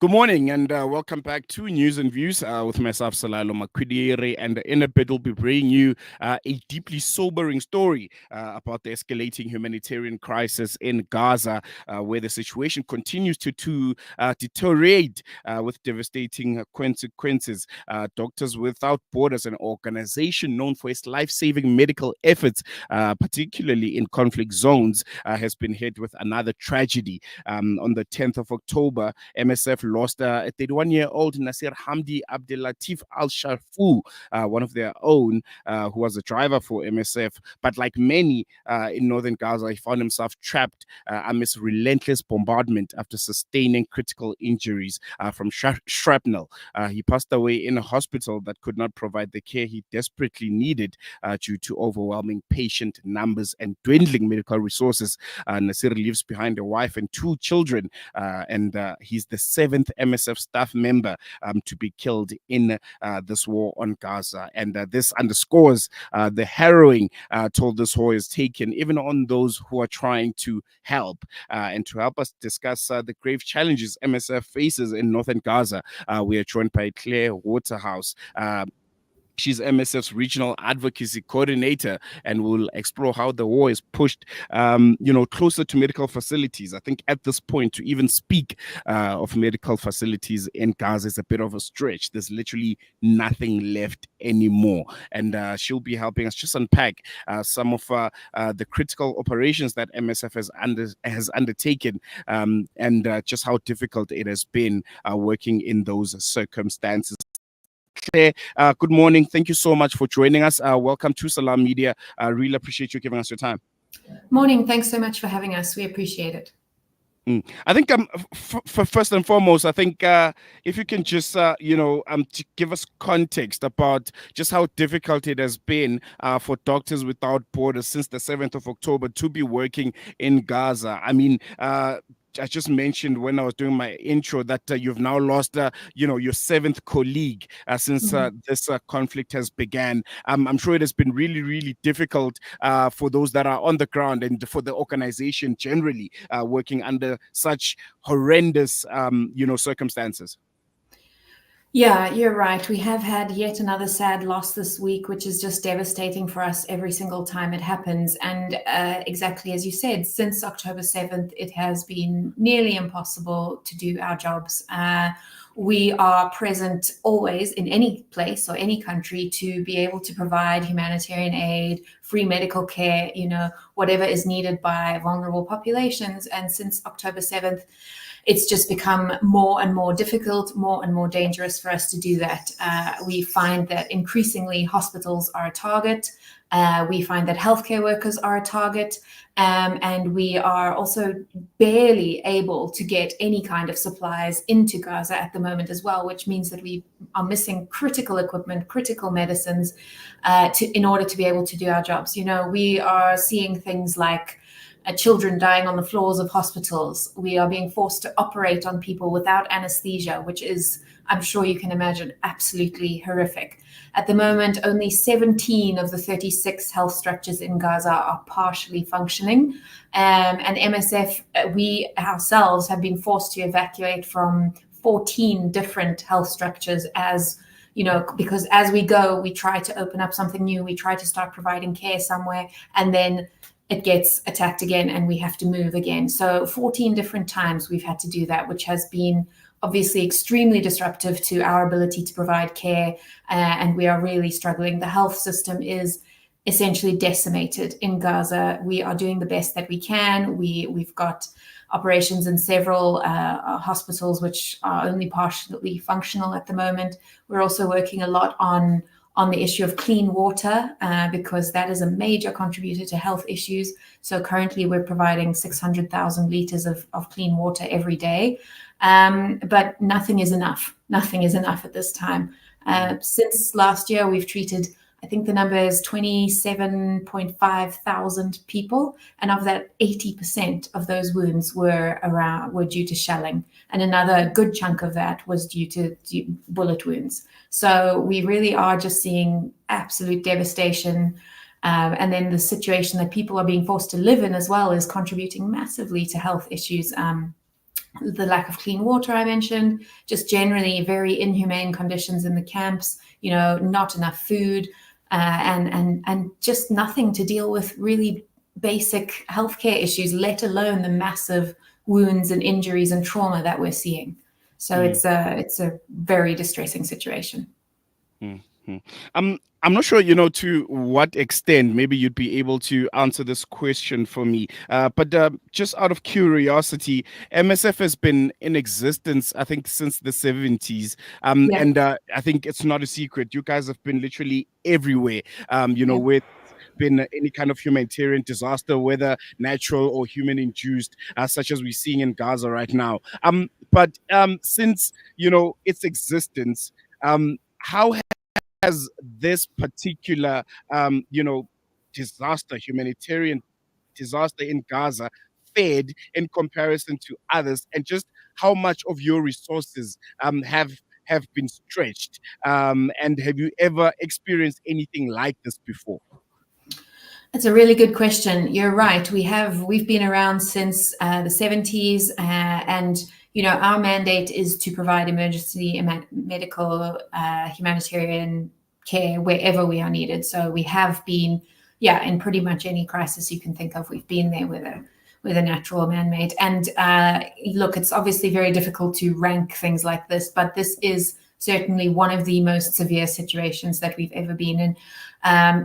Good morning and welcome back to News and Views with myself, Salalo Makwidiri. And in a bit, we'll be bringing you a deeply sobering story about the escalating humanitarian crisis in Gaza, where the situation continues to deteriorate with devastating consequences. Doctors Without Borders, an organization known for its life-saving medical efforts, particularly in conflict zones, has been hit with another tragedy. On the 10th of October, MSF lost a 31-year-old Nasir Hamdi Abdelatif Al-Sharfu, one of their own, who was a driver for MSF. But like many in northern Gaza, he found himself trapped amidst relentless bombardment after sustaining critical injuries from shrapnel. He passed away in a hospital that could not provide the care he desperately needed due to overwhelming patient numbers and dwindling medical resources. Nasir leaves behind a wife and two children, and he's the seventh MSF staff member to be killed in this war on Gaza. And this underscores the harrowing toll this war has taken, even on those who are trying to help. And to help us discuss the grave challenges MSF faces in northern Gaza, we are joined by Claire Waterhouse. She's MSF's regional advocacy coordinator, and we'll explore how the war is pushed, closer to medical facilities. I think at this point, to even speak of medical facilities in Gaza is a bit of a stretch. There's literally nothing left anymore, and she'll be helping us just unpack some of the critical operations that MSF has undertaken, and just how difficult it has been working in those circumstances. Claire, good morning. Thank you so much for joining us. Welcome to Salam Media. I really appreciate you giving us your time. Morning. Thanks so much for having us. We appreciate it. I think first and foremost, I think if you can just to give us context about just how difficult it has been for Doctors Without Borders since the 7th of October to be working in Gaza. I mean, I just mentioned when I was doing my intro that you've now lost, your seventh colleague since this conflict has began. I'm sure it has been really, really difficult for those that are on the ground and for the organization generally working under such horrendous, circumstances. Yeah, you're right. We have had yet another sad loss this week, which is just devastating for us every single time it happens. And exactly as you said, since October 7th, it has been nearly impossible to do our jobs. We are present always in any place or any country to be able to provide humanitarian aid, free medical care, whatever is needed by vulnerable populations. And since October 7th, it's just become more and more difficult, more and more dangerous for us to do that. We find that increasingly hospitals are a target. We find that healthcare workers are a target. And we are also barely able to get any kind of supplies into Gaza at the moment as well, which means that we are missing critical equipment, critical medicines in order to be able to do our jobs. We are seeing things like children dying on the floors of hospitals. We are being forced to operate on people without anesthesia, which is, I'm sure you can imagine, absolutely horrific. At the moment, only 17 of the 36 health structures in Gaza are partially functioning. And MSF, we ourselves have been forced to evacuate from 14 different health structures because as we go, we try to open up something new. We try to start providing care somewhere, and then it gets attacked again and we have to move again. So 14 different times we've had to do that, which has been obviously extremely disruptive to our ability to provide care. And we are really struggling. The health system is essentially decimated in Gaza. We are doing the best that we can. We've got operations in several hospitals which are only partially functional at the moment. We're also working a lot on the issue of clean water, because that is a major contributor to health issues. So currently we're providing 600,000 liters of clean water every day. But nothing is enough. Nothing is enough at this time. Since last year, we've treated, I think the number is 27.5 thousand people. And of that, 80% of those wounds were due to shelling. And another good chunk of that was due to bullet wounds. So we really are just seeing absolute devastation. And then the situation that people are being forced to live in as well is contributing massively to health issues. the lack of clean water I mentioned, just generally very inhumane conditions in the camps, not enough food, and just nothing to deal with really basic healthcare issues, let alone the massive wounds and injuries and trauma that we're seeing. So it's a very distressing situation. I'm not sure, to what extent maybe you'd be able to answer this question for me. But just out of curiosity, MSF has been in existence, I think, since the 70s. And I think it's not a secret. You guys have been literally everywhere, with been any kind of humanitarian disaster, whether natural or human induced, such as we're seeing in Gaza right now. But since, its existence, how has this particular, humanitarian disaster in Gaza fared in comparison to others, and just how much of your resources have been stretched? And have you ever experienced anything like this before? That's a really good question. You're right. We've been around since the 70s, and our mandate is to provide emergency medical humanitarian care wherever we are needed. So we have been, in pretty much any crisis you can think of, we've been there with a natural man-made. And look, it's obviously very difficult to rank things like this, but this is certainly one of the most severe situations that we've ever been in.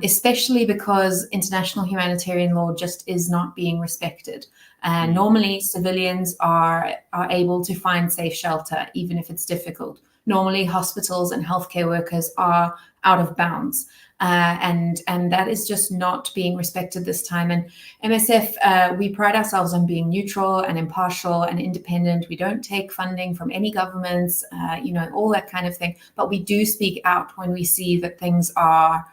Especially because international humanitarian law just is not being respected. Normally, civilians are able to find safe shelter, even if it's difficult. Normally, hospitals and healthcare workers are out of bounds. And that is just not being respected this time. And MSF, we pride ourselves on being neutral and impartial and independent. We don't take funding from any governments, all that kind of thing. But we do speak out when we see that things are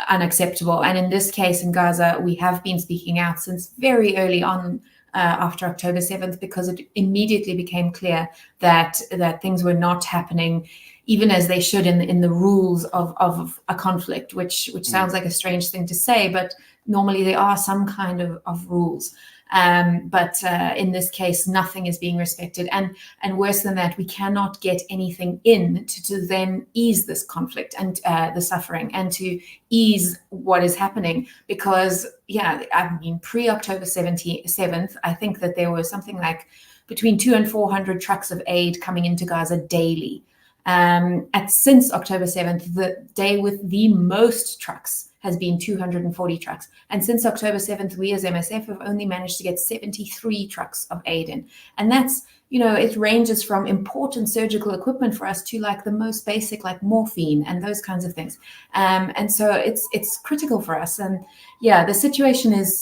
unacceptable. And in this case, in Gaza, we have been speaking out since very early on after October 7th, because it immediately became clear that things were not happening even as they should in the rules of a conflict, which sounds like a strange thing to say, but normally there are some kind of rules. But in this case, nothing is being respected. And worse than that, we cannot get anything in to then ease this conflict and the suffering and to ease what is happening. Because, pre-October 7th, I think that there was something like between 200 and 400 trucks of aid coming into Gaza daily. Since October 7th, the day with the most trucks has been 240 trucks. And since October 7th, we as MSF have only managed to get 73 trucks of aid in. And that's, it ranges from important surgical equipment for us to like the most basic, like morphine and those kinds of things. And so it's critical for us. And the situation is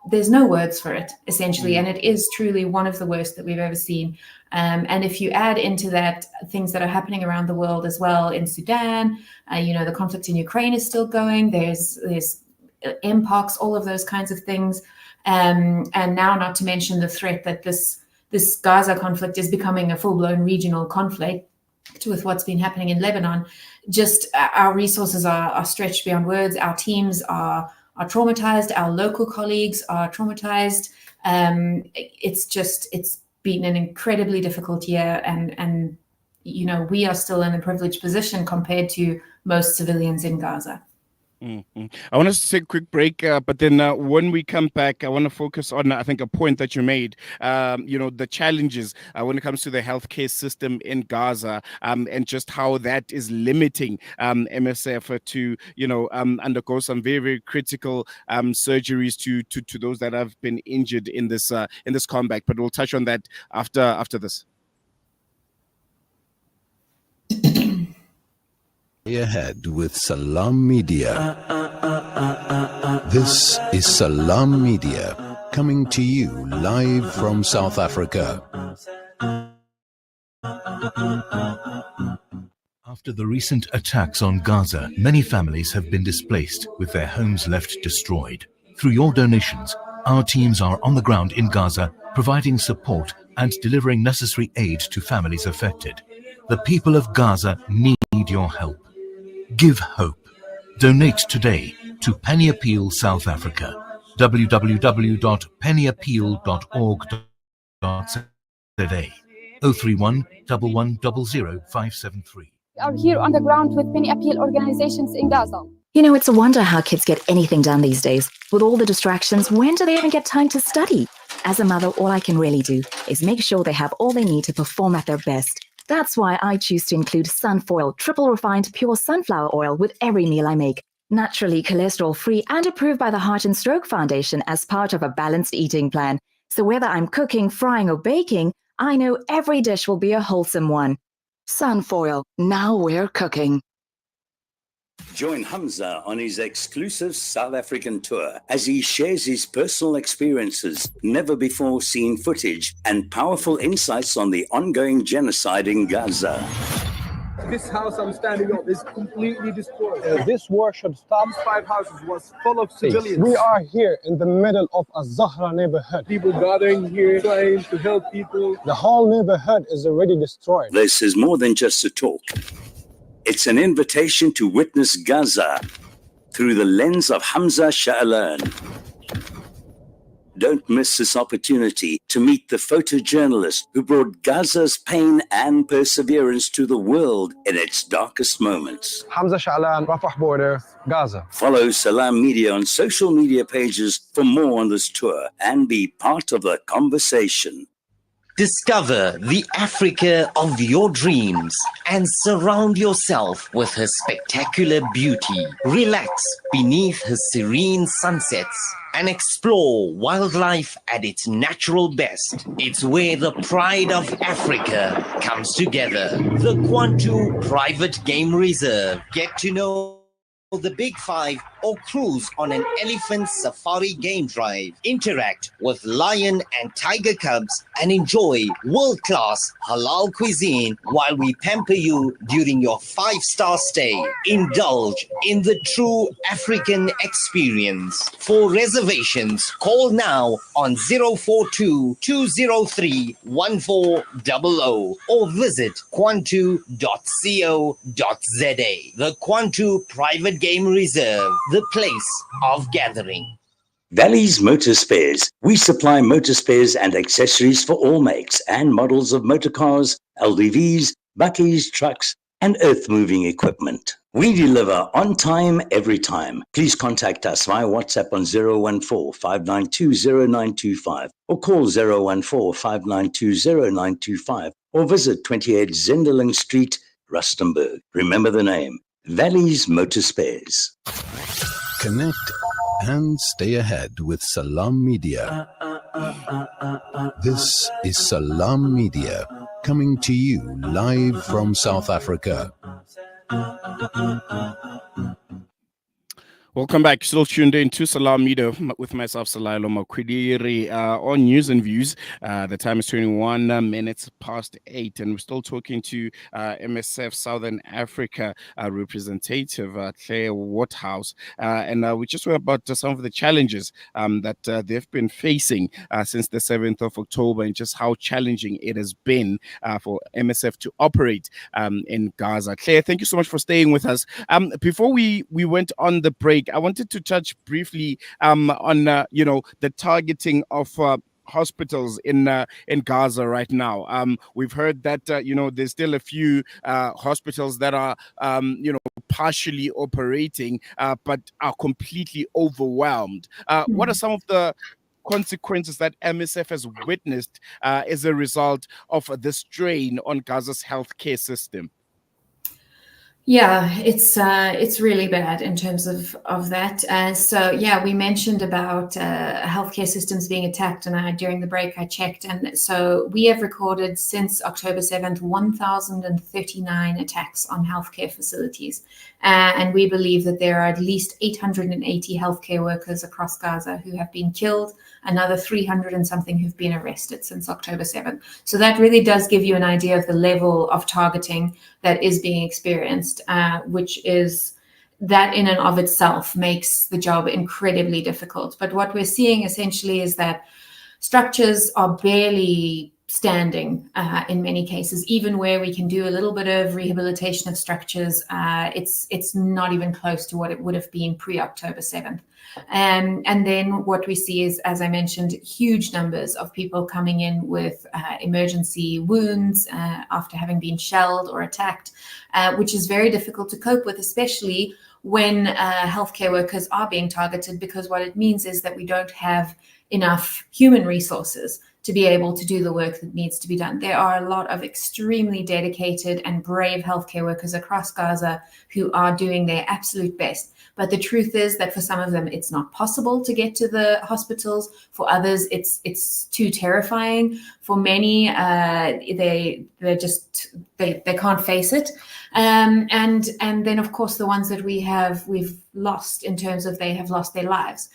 there's no words for it, essentially. And it is truly one of the worst that we've ever seen. And if you add into that things that are happening around the world as well, in Sudan, the conflict in Ukraine is still going. There's mpox, all of those kinds of things. And now not to mention the threat that this Gaza conflict is becoming a full-blown regional conflict with what's been happening in Lebanon. Just our resources are stretched beyond words. Our teams are traumatized. Our local colleagues are traumatized. It's been an incredibly difficult year, and we are still in a privileged position compared to most civilians in Gaza. Mm-hmm. I want us to take a quick break, but then when we come back, I want to focus on, I think, a point that you made, the challenges when it comes to the healthcare system in Gaza, and just how that is limiting MSF to, undergo some very, very critical surgeries to those that have been injured in this combat. But we'll touch on that after this. Ahead with Salam Media. This is Salam Media, coming to you live from South Africa. After the recent attacks on Gaza, many families have been displaced, with their homes left destroyed. Through your donations, our teams are on the ground in Gaza, providing support and delivering necessary aid to families affected. The people of Gaza need your help. Give hope. Donate today to Penny Appeal South Africa. www.pennyappeal.org. 031 1100 573. Are here on the ground with many appeal organizations in Gaza. You know, it's a wonder how kids get anything done these days. With all the distractions, when do they even get time to study? As a mother, all I can really do is make sure they have all they need to perform at their best. That's why I choose to include Sunfoil, triple refined pure sunflower oil with every meal I make. Naturally cholesterol-free and approved by the Heart and Stroke Foundation as part of a balanced eating plan. So whether I'm cooking, frying or baking, I know every dish will be a wholesome one. Sunfoil, now we're cooking. Join Hamza on his exclusive South African tour as he shares his personal experiences, never before seen footage, and powerful insights on the ongoing genocide in Gaza. This house I'm standing on is completely destroyed. This war should stop. These 5 houses was full of civilians. We are here in the middle of a Zahra neighborhood. People gathering here, trying to help people. The whole neighborhood is already destroyed. This is more than just a talk. It's an invitation to witness Gaza through the lens of Hamza Sha'alan. Don't miss this opportunity to meet the photojournalist who brought Gaza's pain and perseverance to the world in its darkest moments. Hamza Sha'alan, Rafah border, Gaza. Follow Salam Media on social media pages for more on this tour and be part of the conversation. Discover the Africa of your dreams and surround yourself with her spectacular beauty. Relax beneath her serene sunsets and explore wildlife at its natural best. It's where the pride of Africa comes together. The Kwantu Private Game Reserve. Get to know the Big Five or cruise on an elephant safari game drive. Interact with lion and tiger cubs and enjoy world-class halal cuisine while we pamper you during your 5-star stay. Indulge in the true African experience. For reservations, call now on 042-203-1400 or visit kwantu.co.za. The Kwantu Private Game Reserve, the place of gathering. Valley's Motor Spares. We supply motor spares and accessories for all makes and models of motor cars, LDVs, bakkies, trucks, and earth-moving equipment. We deliver on time, every time. Please contact us via WhatsApp on 014-592-0925 or call 014-592-0925 or visit 28 Zenderling Street, Rustenburg. Remember the name, Valley's Motor Spares. Connect and stay ahead with Salam Media. This is Salam Media, coming to you live from South Africa. Welcome back. Still tuned in to Salam Media with myself, Salailo Makwidiri, on News and Views. The time is 21 minutes past 8, and we're still talking to MSF Southern Africa representative Claire Waterhouse. And we just were about some of the challenges that they've been facing since the 7th of October, and just how challenging it has been for MSF to operate in Gaza. Claire, thank you so much for staying with us. Before we went on the break, I wanted to touch briefly on the targeting of hospitals in Gaza right now. We've heard that there's still a few hospitals that are partially operating but are completely overwhelmed. What are some of the consequences that MSF has witnessed as a result of the strain on Gaza's healthcare system? Yeah, it's really bad in terms of that. So we mentioned about healthcare systems being attacked, and during the break I checked, and so we have recorded since October 7th 1,039 attacks on healthcare facilities, and we believe that there are at least 880 healthcare workers across Gaza who have been killed, another 300 and something who've been arrested since October 7th. So that really does give you an idea of the level of targeting that is being experienced, which is that in and of itself makes the job incredibly difficult. But what we're seeing essentially is that structures are barely standing in many cases. Even where we can do a little bit of rehabilitation of structures, it's not even close to what it would have been pre-October 7th. And then what we see is, as I mentioned, huge numbers of people coming in with emergency wounds after having been shelled or attacked, which is very difficult to cope with, especially when healthcare workers are being targeted, because what it means is that we don't have enough human resources to be able to do the work that needs to be done. There are a lot of extremely dedicated and brave healthcare workers across Gaza who are doing their absolute best. But the truth is that for some of them, it's not possible to get to the hospitals. For others, it's too terrifying. For many, they can't face it. And then, of course, the ones that we've lost in terms of they have lost their lives.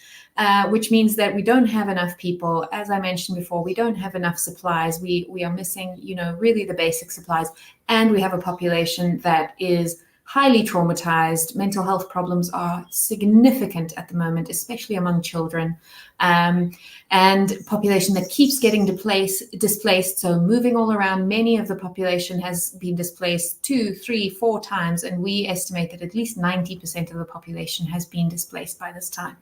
Which means that we don't have enough people. As I mentioned before, we don't have enough supplies. We are missing, really the basic supplies. And we have a population that is highly traumatized. Mental health problems are significant at the moment, especially among children. And population that keeps getting displaced. So moving all around, many of the population has been displaced 2, 3, 4 times. And we estimate that at least 90% of the population has been displaced by this time.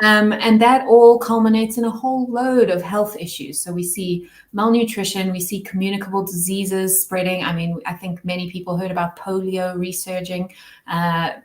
And that all culminates in a whole load of health issues. So we see malnutrition, we see communicable diseases spreading. I mean, I think many people heard about polio resurging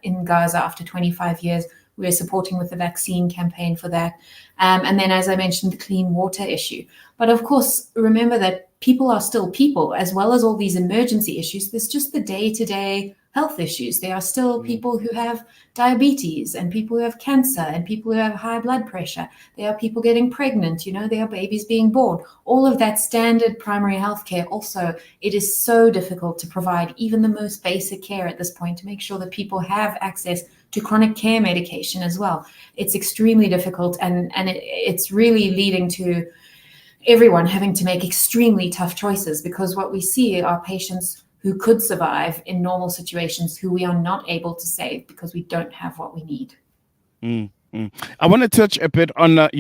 in Gaza after 25 years. We're supporting with the vaccine campaign for that. And then, as I mentioned, the clean water issue. But of course, remember that people are still people, as well as all these emergency issues. There's just the day-to-day health issues. There are still people who have diabetes and people who have cancer and people who have high blood pressure. There are people getting pregnant, there are babies being born. All of that standard primary health care. Also, it is so difficult to provide even the most basic care at this point to make sure that people have access to chronic care medication as well. It's extremely difficult, and it's really leading to everyone having to make extremely tough choices, because what we see are patients who could survive in normal situations who we are not able to save because we don't have what we need. I want to touch a bit on the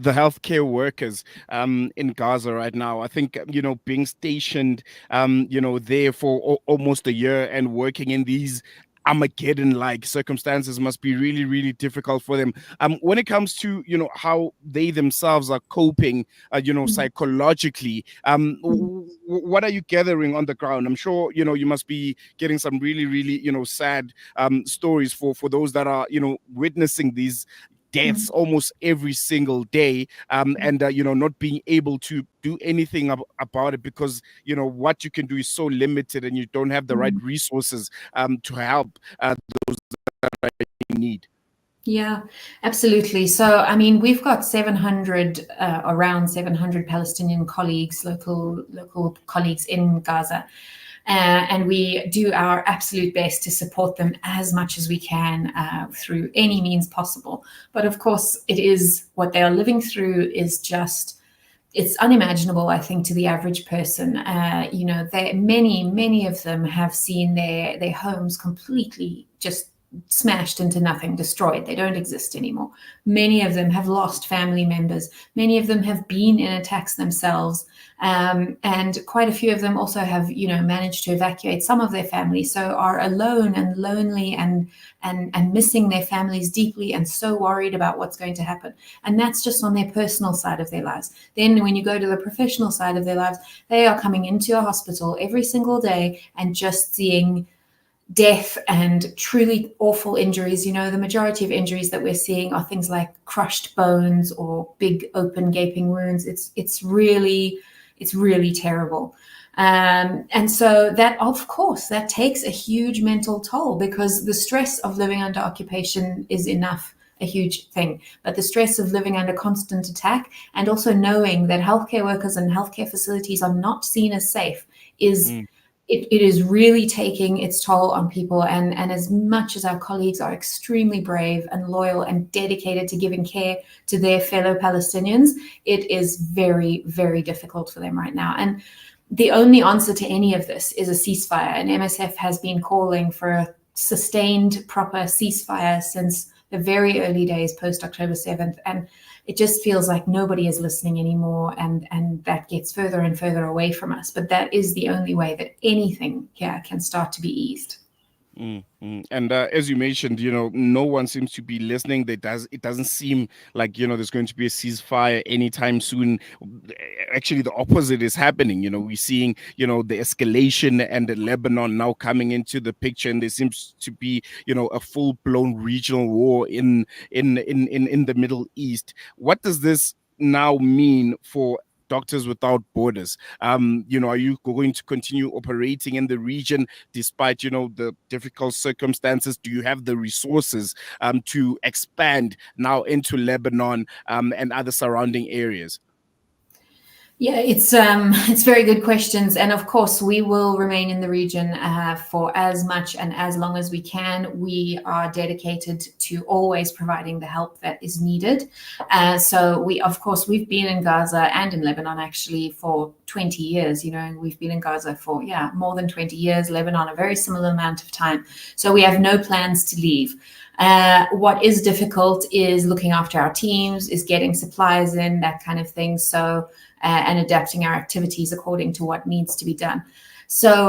healthcare workers in Gaza right now. I think being stationed there for almost a year and working in these Armageddon-like circumstances must be really, really difficult for them. When it comes to how they themselves are coping, psychologically, what are you gathering on the ground? I'm sure you must be getting some really, really sad stories for those that are witnessing these deaths almost every single day, and not being able to do anything about it because what you can do is so limited and you don't have the right resources to help those that are in need. Yeah, absolutely. So, I mean, we've got around 700 Palestinian colleagues, local colleagues in Gaza. And we do our absolute best to support them as much as we can through any means possible. But of course, it is what they are living through is just, it's unimaginable, I think, to the average person. Many of them have seen their homes completely just smashed into nothing, destroyed. They don't exist anymore. Many of them have lost family members. Many of them have been in attacks themselves. And quite a few of them also have, managed to evacuate some of their families, so are alone and lonely and missing their families deeply and so worried about what's going to happen. And that's just on their personal side of their lives. Then when you go to the professional side of their lives, they are coming into a hospital every single day and just seeing death and truly awful injuries. The majority of injuries that we're seeing are things like crushed bones or big open gaping wounds. It's really terrible. And so that, of course, that takes a huge mental toll, because the stress of living under occupation is enough, a huge thing. But the stress of living under constant attack and also knowing that healthcare workers and healthcare facilities are not seen as safe is it is really taking its toll on people. And as much as our colleagues are extremely brave and loyal and dedicated to giving care to their fellow Palestinians, it is very, very difficult for them right now. And the only answer to any of this is a ceasefire. And MSF has been calling for a sustained, proper ceasefire since the very early days post October 7th. And it just feels like nobody is listening anymore, and that gets further and further away from us. But that is the only way that anything here can start to be eased. And as you mentioned, no one seems to be listening. It doesn't seem like there's going to be a ceasefire anytime soon. Actually, the opposite is happening. We're seeing the escalation and Lebanon now coming into the picture, and there seems to be a full blown regional war in the Middle East. What does this now mean for Doctors Without Borders? Are you going to continue operating in the region despite, the difficult circumstances? Do you have the resources to expand now into Lebanon and other surrounding areas? Yeah, it's very good questions, and of course we will remain in the region for as much and as long as we can. We are dedicated to always providing the help that is needed. So we've been in Gaza and in Lebanon actually for 20 years. We've been in Gaza for more than 20 years. Lebanon a very similar amount of time. So we have no plans to leave. What is difficult is looking after our teams, is getting supplies in, that kind of thing. So. And adapting our activities according to what needs to be done. So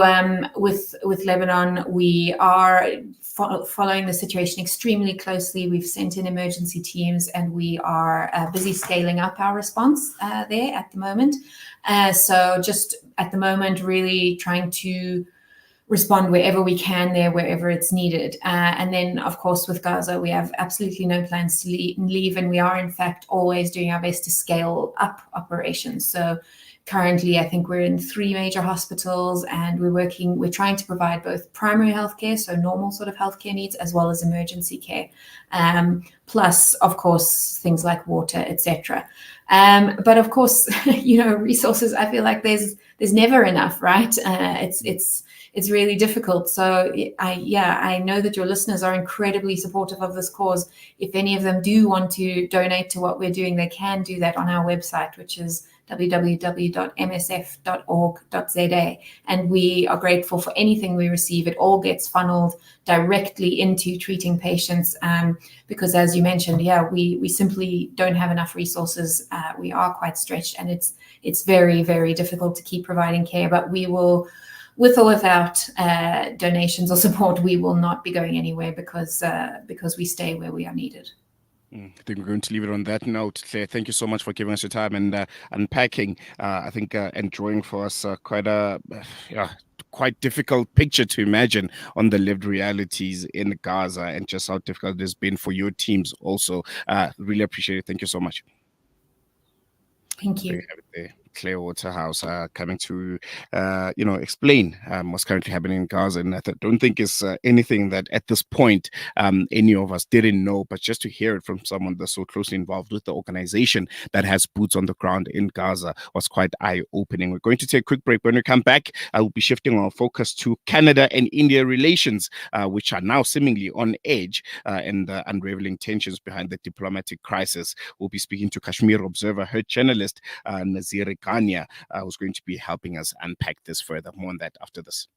with Lebanon, we are following the situation extremely closely. We've sent in emergency teams, and we are busy scaling up our response there at the moment. So just at the moment, really trying to respond wherever we can there, wherever it's needed. And then, of course, with Gaza, we have absolutely no plans to leave, and we are, in fact, always doing our best to scale up operations. So currently, I think we're in 3 major hospitals, and we're trying to provide both primary healthcare, so normal sort of healthcare needs, as well as emergency care, plus, of course, things like water, etc. But of course, resources, I feel like there's never enough, right? It's really difficult. So I know that your listeners are incredibly supportive of this cause. If any of them do want to donate to what we're doing, they can do that on our website, which is www.msf.org.za. And we are grateful for anything we receive. It all gets funneled directly into treating patients because, as you mentioned, we simply don't have enough resources. We are quite stretched, and it's very, very difficult to keep providing care. But we will, with or without donations or support, we will not be going anywhere because we stay where we are needed. I think we're going to leave it on that note. Claire, thank you so much for giving us your time and unpacking, I think, and drawing for us quite difficult picture to imagine on the lived realities in Gaza and just how difficult it has been for your teams also. Really appreciate it. Thank you so much. Thank you. Claire Waterhouse coming to explain what's currently happening in Gaza, and I don't think it's anything that at this point any of us didn't know, but just to hear it from someone that's so closely involved with the organization that has boots on the ground in Gaza was quite eye-opening. We're going to take a quick break. When we come back, I will be shifting our focus to Canada and India relations, which are now seemingly on edge and unraveling tensions behind the diplomatic crisis. We'll be speaking to Kashmir Observer head journalist Nazir Kanya, who's going to be helping us unpack this further. More on that after this.